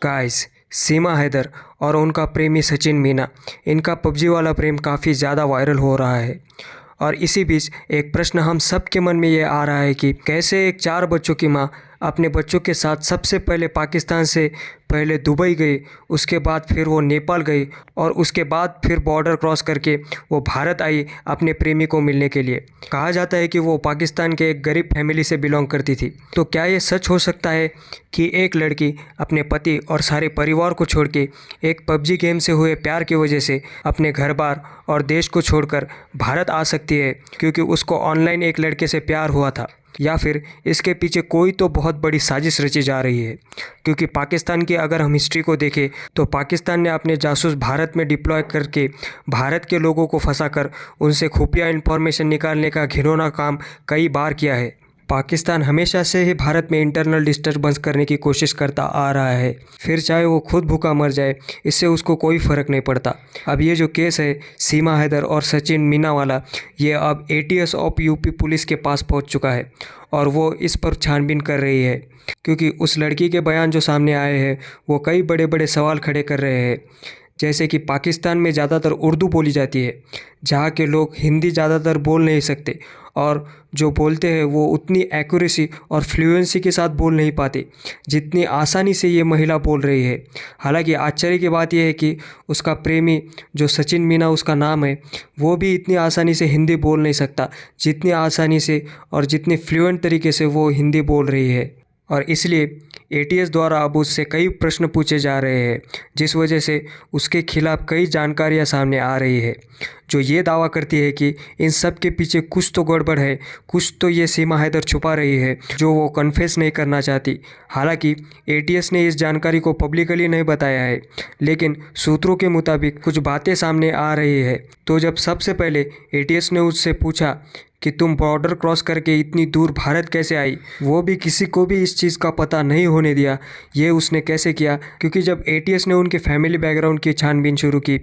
Guys, सीमा हैदर और उनका प्रेमी सचिन मीना, इनका पबजी वाला प्रेम काफ़ी ज़्यादा वायरल हो रहा है। और इसी बीच एक प्रश्न हम सब के मन में ये आ रहा है कि कैसे एक 4 बच्चों की माँ अपने बच्चों के साथ सबसे पहले पाकिस्तान से पहले दुबई गई, उसके बाद फिर वो नेपाल गई और उसके बाद फिर बॉर्डर क्रॉस करके वो भारत आई अपने प्रेमी को मिलने के लिए। कहा जाता है कि वो पाकिस्तान के एक गरीब फैमिली से बिलोंग करती थी। तो क्या ये सच हो सकता है कि एक लड़की अपने पति और सारे परिवार को छोड़ के एक पबजी गेम से हुए प्यार की वजह से अपने घर बार और देश को छोड़कर भारत आ सकती है क्योंकि उसको ऑनलाइन एक लड़के से प्यार हुआ था? या फिर इसके पीछे कोई तो बहुत बड़ी साजिश रची जा रही है? क्योंकि पाकिस्तान की अगर हम हिस्ट्री को देखें तो पाकिस्तान ने अपने जासूस भारत में डिप्लॉय करके भारत के लोगों को फंसाकर उनसे खुफिया इंफॉर्मेशन निकालने का घिनौना काम कई बार किया है। पाकिस्तान हमेशा से ही भारत में इंटरनल डिस्टर्बेंस करने की कोशिश करता आ रहा है, फिर चाहे वो खुद भूखा मर जाए, इससे उसको कोई फ़र्क नहीं पड़ता। अब ये जो केस है सीमा हैदर और सचिन मीना वाला, ये अब एटीएस ऑफ यूपी पुलिस के पास पहुंच चुका है और वो इस पर छानबीन कर रही है क्योंकि उस लड़की के बयान जो सामने आए हैं वो कई बड़े बड़े सवाल खड़े कर रहे हैं। जैसे कि पाकिस्तान में ज़्यादातर उर्दू बोली जाती है, जहाँ के लोग हिंदी ज़्यादातर बोल नहीं सकते और जो बोलते हैं वो उतनी एक्यूरेसी और फ्लुएंसी के साथ बोल नहीं पाते जितनी आसानी से ये महिला बोल रही है। हालांकि आश्चर्य की बात यह है कि उसका प्रेमी जो सचिन मीना उसका नाम है, वो भी इतनी आसानी से हिंदी बोल नहीं सकता जितनी आसानी से और जितनी फ्लुएंट तरीके से वो हिंदी बोल रही है। और इसलिए एटीएस द्वारा अब उससे कई प्रश्न पूछे जा रहे हैं, जिस वजह से उसके खिलाफ कई जानकारियां सामने आ रही है जो ये दावा करती है कि इन सब के पीछे कुछ तो गड़बड़ है, कुछ तो ये सीमा हैदर छुपा रही है जो वो कन्फेस नहीं करना चाहती। हालांकि एटीएस ने इस जानकारी को पब्लिकली नहीं बताया है, लेकिन सूत्रों के मुताबिक कुछ बातें सामने आ रही है। तो जब सबसे पहले एटीएस ने उससे पूछा कि तुम बॉर्डर क्रॉस करके इतनी दूर भारत कैसे आई, वो भी किसी को भी इस चीज़ का पता नहीं होने दिया ये उसने कैसे किया। क्योंकि जब एटीएस ने उनके फैमिली बैकग्राउंड की छानबीन शुरू की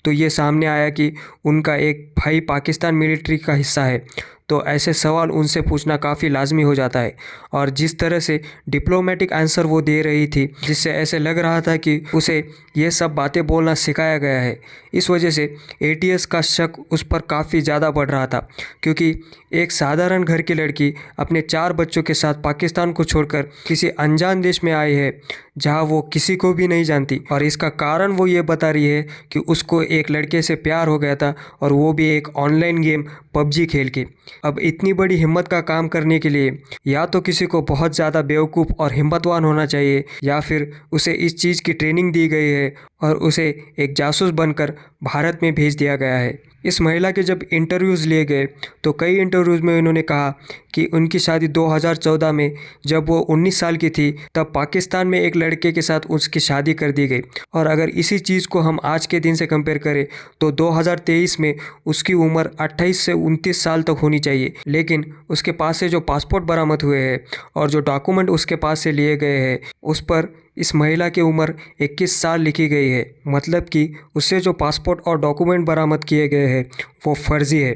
तो ये सामने आया कि उनका एक भाई पाकिस्तान मिलिट्री का हिस्सा है। तो ऐसे सवाल उनसे पूछना काफ़ी लाजमी हो जाता है और जिस तरह से डिप्लोमेटिक आंसर वो दे रही थी, जिससे ऐसे लग रहा था कि उसे ये सब बातें बोलना सिखाया गया है, इस वजह से एटीएस का शक उस पर काफ़ी ज़्यादा बढ़ रहा था। क्योंकि एक साधारण घर की लड़की अपने 4 बच्चों के साथ पाकिस्तान को छोड़कर किसी अनजान देश में आई है जहां वो किसी को भी नहीं जानती, और इसका कारण वो ये बता रही है कि उसको एक लड़के से प्यार हो गया था और वो भी एक ऑनलाइन गेम पबजी खेल के। अब इतनी बड़ी हिम्मत का काम करने के लिए या तो किसी को बहुत ज़्यादा बेवकूफ़ और हिम्मतवान होना चाहिए या फिर उसे इस चीज़ की ट्रेनिंग दी गई है और उसे एक जासूस बनकर भारत में भेज दिया गया है। इस महिला के जब इंटरव्यूज़ लिए गए तो कई इंटरव्यूज़ में उन्होंने कहा कि उनकी शादी 2014 में जब वो 19 साल की थी तब पाकिस्तान में एक लड़के के साथ उसकी शादी कर दी गई। और अगर इसी चीज़ को हम आज के दिन से कंपेयर करें तो 2023 में उसकी उम्र 28 से 29 साल तक होनी चाहिए, लेकिन उसके पास से जो पासपोर्ट बरामद हुए हैं और जो डॉक्यूमेंट उसके पास से लिए गए हैं उस पर इस महिला की उम्र 21 साल लिखी गई है। मतलब कि उससे जो पासपोर्ट और डॉक्यूमेंट बरामद किए गए हैं वो फर्जी है,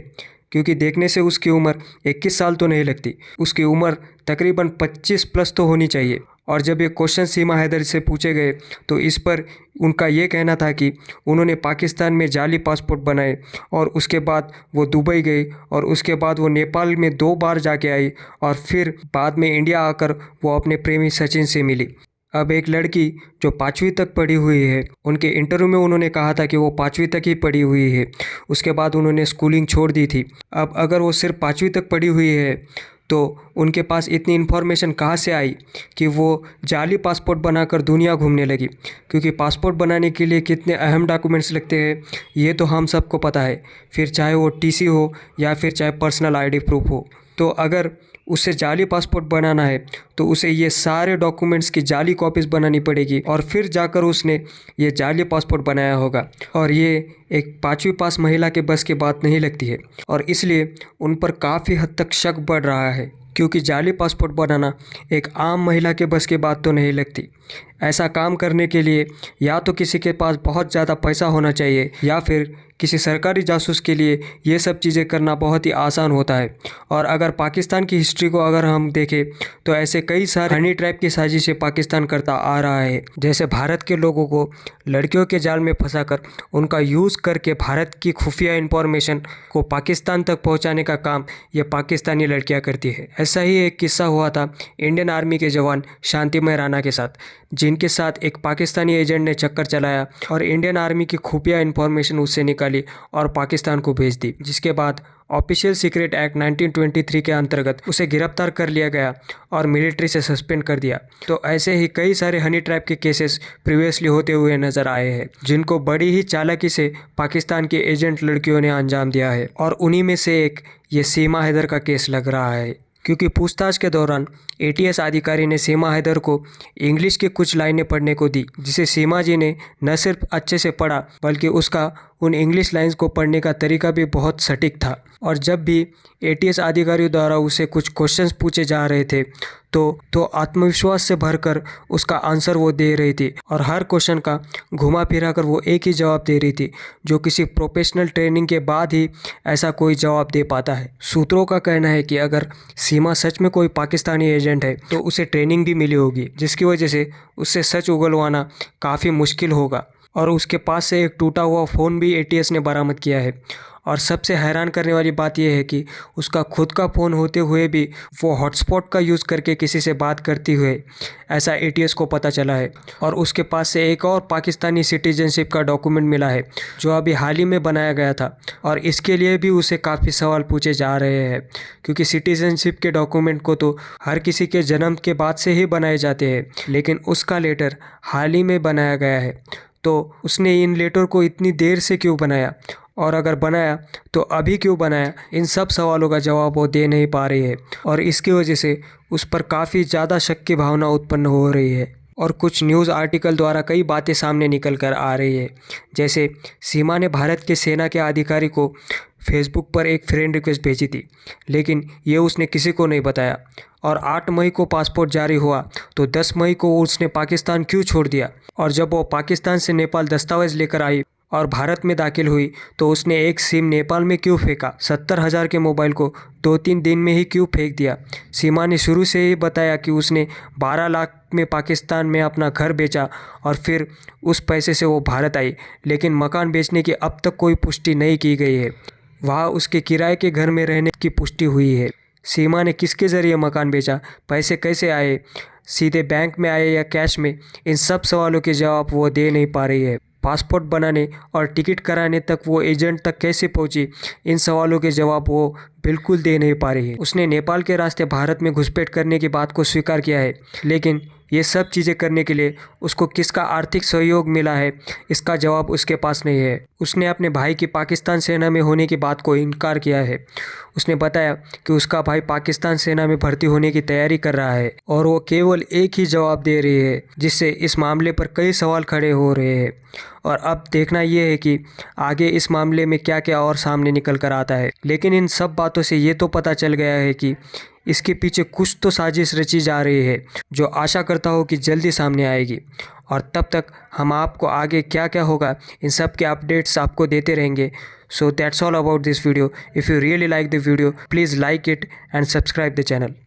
क्योंकि देखने से उसकी उम्र 21 साल तो नहीं लगती, उसकी उम्र तकरीबन 25 प्लस तो होनी चाहिए। और जब ये क्वेश्चन सीमा हैदर से पूछे गए तो इस पर उनका ये कहना था कि उन्होंने पाकिस्तान में जाली पासपोर्ट बनाए और उसके बाद वो दुबई गई और उसके बाद वो नेपाल में 2 बार जाके आई और फिर बाद में इंडिया आकर वो अपने प्रेमी सचिन से मिली। अब एक लड़की जो 5वीं तक पढ़ी हुई है, उनके इंटरव्यू में उन्होंने कहा था कि वो 5वीं तक ही पढ़ी हुई है, उसके बाद उन्होंने स्कूलिंग छोड़ दी थी। अब अगर वो सिर्फ 5वीं तक पढ़ी हुई है तो उनके पास इतनी इन्फॉर्मेशन कहाँ से आई कि वो जाली पासपोर्ट बनाकर दुनिया घूमने लगी? क्योंकि पासपोर्ट बनाने के लिए कितने अहम डॉक्यूमेंट्स लगते हैं ये तो हम सबको पता है, फिर चाहे वो टीसी हो या फिर चाहे पर्सनल आईडी प्रूफ हो। तो अगर उसे जाली पासपोर्ट बनाना है तो उसे ये सारे डॉक्यूमेंट्स की जाली कॉपीज़ बनानी पड़ेगी और फिर जाकर उसने ये जाली पासपोर्ट बनाया होगा। और ये एक 5वीं पास महिला के बस की बात नहीं लगती है और इसलिए उन पर काफ़ी हद तक शक बढ़ रहा है, क्योंकि जाली पासपोर्ट बनाना एक आम महिला के बस की बात तो नहीं लगती। ऐसा काम करने के लिए या तो किसी के पास बहुत ज़्यादा पैसा होना चाहिए या फिर किसी सरकारी जासूस के लिए ये सब चीज़ें करना बहुत ही आसान होता है। और अगर पाकिस्तान की हिस्ट्री को अगर हम देखें तो ऐसे कई सारे हनी ट्रैप की साजिशें पाकिस्तान करता आ रहा है। जैसे भारत के लोगों को लड़कियों के जाल में फंसाकर उनका यूज़ करके भारत की खुफिया इंफॉर्मेशन को पाकिस्तान तक पहुंचाने का काम ये पाकिस्तानी लड़कियां करती है। ऐसा ही एक किस्सा हुआ था इंडियन आर्मी के जवान शांतिमय राणा के साथ, जिनके साथ एक पाकिस्तानी एजेंट ने चक्कर चलाया और इंडियन आर्मी की खुफिया इंफॉर्मेशन उससे निकाली और पाकिस्तान को भेज दी, जिसके बाद ऑफिशियल सीक्रेट एक्ट 1923 के अंतर्गत उसे गिरफ्तार कर लिया गया और मिलिट्री से सस्पेंड कर दिया। तो ऐसे ही कई सारे हनी ट्रैप के केसेस प्रीवियसली होते हुए नजर आए हैं, जिनको बड़ी ही चालाकी से पाकिस्तान के एजेंट लड़कियों ने अंजाम दिया है। और उन्हीं में से एक ये सीमा हैदर का केस लग रहा है, क्योंकि पूछताछ के दौरान ATS अधिकारी ने सीमा हैदर को इंग्लिश की कुछ लाइनें पढ़ने को दी, जिसे सीमा जी ने न सिर्फ अच्छे से पढ़ा बल्कि उसका उन इंग्लिश लाइंस को पढ़ने का तरीका भी बहुत सटीक था। और जब भी ATS अधिकारियों द्वारा उसे कुछ क्वेश्चंस पूछे जा रहे थे तो आत्मविश्वास से भरकर उसका आंसर वो दे रही थी और हर क्वेश्चन का घुमा फिरा कर वो एक ही जवाब दे रही थी, जो किसी प्रोफेशनल ट्रेनिंग के बाद ही ऐसा कोई जवाब दे पाता है। सूत्रों का कहना है कि अगर सीमा सच में कोई पाकिस्तानी एजेंट है तो उसे ट्रेनिंग भी मिली होगी, जिसकी वजह से उससे सच उगलवाना काफ़ी मुश्किल होगा। और उसके पास से एक टूटा हुआ फ़ोन भी ATS ने बरामद किया है। और सबसे हैरान करने वाली बात यह है कि उसका खुद का फ़ोन होते हुए भी वो हॉटस्पॉट का यूज़ करके किसी से बात करती हुए ऐसा ATS को पता चला है। और उसके पास से एक और पाकिस्तानी सिटीजनशिप का डॉक्यूमेंट मिला है, जो अभी हाल ही में बनाया गया था। और इसके लिए भी उसे काफ़ी सवाल पूछे जा रहे हैं, क्योंकि सिटीजनशिप के डॉक्यूमेंट को तो हर किसी के जन्म के बाद से ही बनाए जाते हैं, लेकिन उसका लेटर हाल ही में बनाया गया है। तो उसने इन लेटर को इतनी देर से क्यों बनाया, और अगर बनाया तो अभी क्यों बनाया, इन सब सवालों का जवाब वो दे नहीं पा रही है। और इसकी वजह से उस पर काफ़ी ज़्यादा शक की भावना उत्पन्न हो रही है। और कुछ न्यूज़ आर्टिकल द्वारा कई बातें सामने निकल कर आ रही है। जैसे सीमा ने भारत के सेना के अधिकारी को फेसबुक पर एक फ्रेंड रिक्वेस्ट भेजी थी, लेकिन ये उसने किसी को नहीं बताया। और 8 मई को पासपोर्ट जारी हुआ तो 10 मई को उसने पाकिस्तान क्यों छोड़ दिया। और जब वो पाकिस्तान से नेपाल दस्तावेज़ लेकर आई और भारत में दाखिल हुई तो उसने एक सिम नेपाल में क्यों फेंका। 70,000 के मोबाइल को 2-3 दिन में ही क्यों फेंक दिया। सीमा ने शुरू से ही बताया कि उसने 12 लाख में पाकिस्तान में अपना घर बेचा और फिर उस पैसे से वो भारत आई, लेकिन मकान बेचने की अब तक कोई पुष्टि नहीं की गई है। वहाँ उसके किराए के घर में रहने की पुष्टि हुई है। सीमा ने किसके ज़रिए मकान बेचा, पैसे कैसे आए, सीधे बैंक में आए या कैश में, इन सब सवालों के जवाब वो दे नहीं पा रही है। पासपोर्ट बनाने और टिकट कराने तक वो एजेंट तक कैसे पहुंची, इन सवालों के जवाब वो बिल्कुल दे नहीं पा रही है। उसने नेपाल के रास्ते भारत में घुसपैठ करने की बात को स्वीकार किया है, लेकिन ये सब चीज़ें करने के लिए उसको किसका आर्थिक सहयोग मिला है, इसका जवाब उसके पास नहीं है। उसने अपने भाई की पाकिस्तान सेना में होने की बात को इनकार किया है। उसने बताया कि उसका भाई पाकिस्तान सेना में भर्ती होने की तैयारी कर रहा है और वो केवल एक ही जवाब दे रही है, जिससे इस मामले पर कई सवाल खड़े हो रहे हैं। और अब देखना यह है कि आगे इस मामले में क्या क्या और सामने निकल कर आता है। लेकिन इन सब बातों से ये तो पता चल गया है कि इसके पीछे कुछ तो साजिश रची जा रही है, जो आशा करता हूँ कि जल्दी सामने आएगी। और तब तक हम आपको आगे क्या क्या होगा इन सब के अपडेट्स आपको देते रहेंगे। So that's all about this video. If you really like the video, please like it and subscribe the channel.